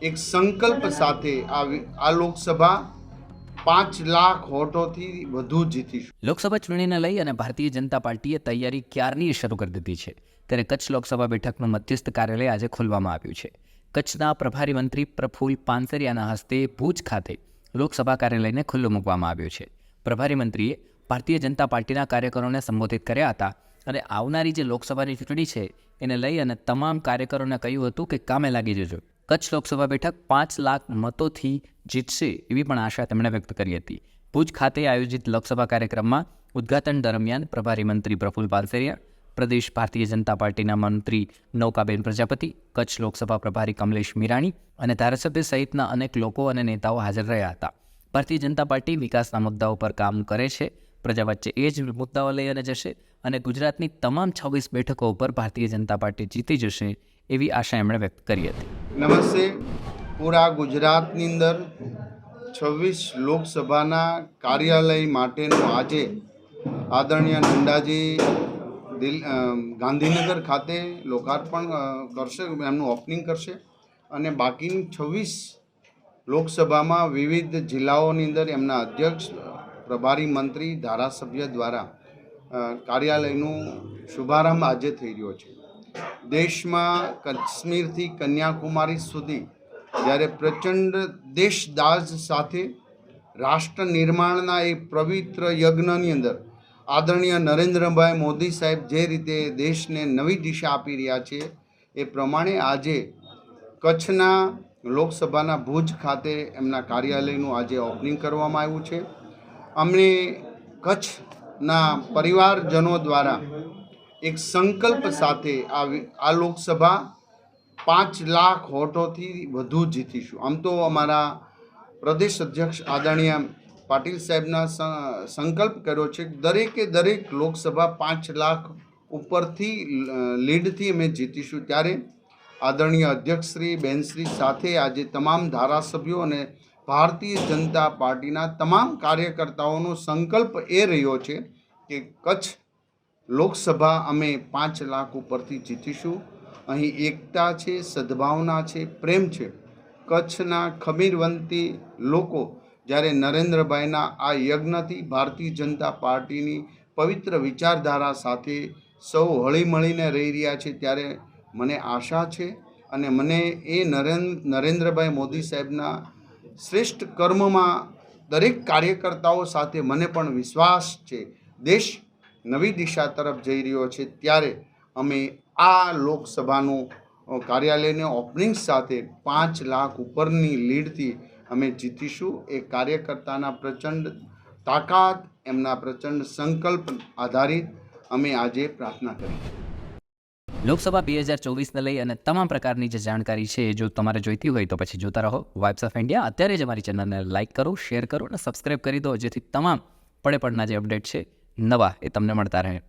એક સંકલ્પ સાથે આ લોકસભા 5 લાખ વોટોથી વધુ જીતીશું. લોકસભા ચૂંટણીને લઈ અને ભારતીય જનતા પાર્ટીએ તૈયારી ક્યારની શરૂ કરી દીધી છે. ત્યારે કચ્છ લોકસભા બેઠકનું મધ્યસ્થ કાર્યાલય આજે ખોલવામાં આવ્યું છે. કચ્છના પ્રભારી મંત્રી પ્રફુલ પાનસરિયાના હસ્તે ભુજ ખાતે લોકસભા કાર્યાલયને ખુલ્લું મૂકવામાં આવ્યું છે. પ્રભારી મંત્રીએ ભારતીય જનતા પાર્ટીના કાર્યકરોને સંબોધિત કર્યા હતા અને આવનારી જે લોકસભાની ચૂંટણી છે એને લઈ અને તમામ કાર્યકરોને કહ્યું હતું કે કામે લાગી જજો. કચ્છ લોકસભા બેઠક 5 લાખ મતોથી જીતશે એવી પણ આશા તેમણે વ્યક્ત કરી હતી. ભુજ ખાતે આયોજિત લોકસભા કાર્યક્રમમાં ઉદ્ઘાટન દરમિયાન પ્રભારી મંત્રી પ્રફુલ પાનસરિયા, પ્રદેશ ભારતીય જનતા પાર્ટીના મંત્રી નૌકાબેન પ્રજાપતિ, કચ્છ લોકસભા પ્રભારી કમલેશ મીરાણી અને ધારાસભ્ય સહિતના અનેક લોકો અને નેતાઓ હાજર રહ્યા હતા. ભારતીય જનતા પાર્ટી વિકાસના મુદ્દાઓ પર કામ કરે છે, પ્રજા વચ્ચે એ જ મુદ્દાઓ લઈ અને જશે અને ગુજરાતની તમામ 26 બેઠકો ઉપર ભારતીય જનતા પાર્ટી જીતી જશે એવી આશા એમણે વ્યક્ત કરી હતી. નમસ્તે. પૂરા ગુજરાતની અંદર 26 લોકસભાના કાર્યાલય માટેનું આજે આદરણીય નંદાજી ગાંધીનગર ખાતે લોકાર્પણ કરશે, એમનું ઓપનિંગ કરશે અને બાકીની 26 લોકસભામાં વિવિધ જિલ્લાઓની અંદર એમના અધ્યક્ષ, પ્રભારી મંત્રી, ધારાસભ્ય દ્વારા કાર્યાલયનું શુભારંભ આજે થઈ રહ્યો છે. દેશમાં કાશ્મીરથી કન્યાકુમારી સુધી જ્યારે પ્રચંડ દેશદાઝ સાથે રાષ્ટ્ર નિર્માણના એક પવિત્ર યજ્ઞની અંદર આદરણીય નરેન્દ્રભાઈ મોદી સાહેબ જે રીતે દેશને નવી દિશા આપી રહ્યા છે એ પ્રમાણે આજે કચ્છના લોકસભાના ભુજ ખાતે એમના કાર્યાલયનું આજે ઓપનિંગ કરવામાં આવ્યું છે. અમને કચ્છના પરિવારજનો દ્વારા એક સંકલ્પ સાથે આ લોકસભા 5 લાખ વોટોથી વધુ જીતીશું. આમ તો અમારા પ્રદેશ અધ્યક્ષ આદરણીય પાટીલ સાહેબના સંકલ્પ કર્યો છે દરેકે દરેક લોકસભા 5 લાખ ઉપરથી લીડથી અમે જીતીશું. ત્યારે આદરણીય અધ્યક્ષશ્રી બેનશ્રી સાથે આજે તમામ ધારાસભ્યો અને ભારતીય જનતા પાર્ટીના તમામ કાર્યકર્તાઓનો સંકલ્પ એ રહ્યો છે કે કચ્છ લોકસભા અમે 5 લાખ ઉપરથી જીતીશું. અહીં એકતા છે, સદભાવના છે, પ્રેમ છે. કચ્છના ખમીરવંતી લોકો જ્યારે નરેન્દ્રભાઈના આ યજ્ઞથી ભારતીય જનતા પાર્ટીની પવિત્ર વિચારધારા સાથે સૌ હળીમળીને રહી રહ્યા છે ત્યારે મને આશા છે અને મને એ નરેન્દ્રભાઈ મોદી સાહેબના શ્રેષ્ઠ કર્મમાં દરેક કાર્યકર્તાઓ સાથે મને પણ વિશ્વાસ છે. દેશ નવી દિશા તરફ જઈ રહ્યો છે ત્યારે અમે આ લોકસભાનું કાર્યાલયને ઓપનિંગ સાથે 5 લાખ ઉપરની લીડથી અમે જીતીશું. એ કાર્યકર્તાના પ્રચંડ તાકાત, એમના પ્રચંડ સંકલ્પ આધારિત અમે આજે પ્રાર્થના કરી. લોકસભા 2024ને લઈ અને તમામ પ્રકારની જે જાણકારી છે જો તમારે જોઈતી હોય તો પછી જોતા રહો વાઇબ્સ ઓફ ઇન્ડિયા. અત્યારે જ અમારી ચેનલને લાઇક કરો, શેર કરો અને સબસ્ક્રાઈબ કરી દો જેથી તમામ પડે પડના જે અપડેટ છે નવા એ તમને મળતા રહે.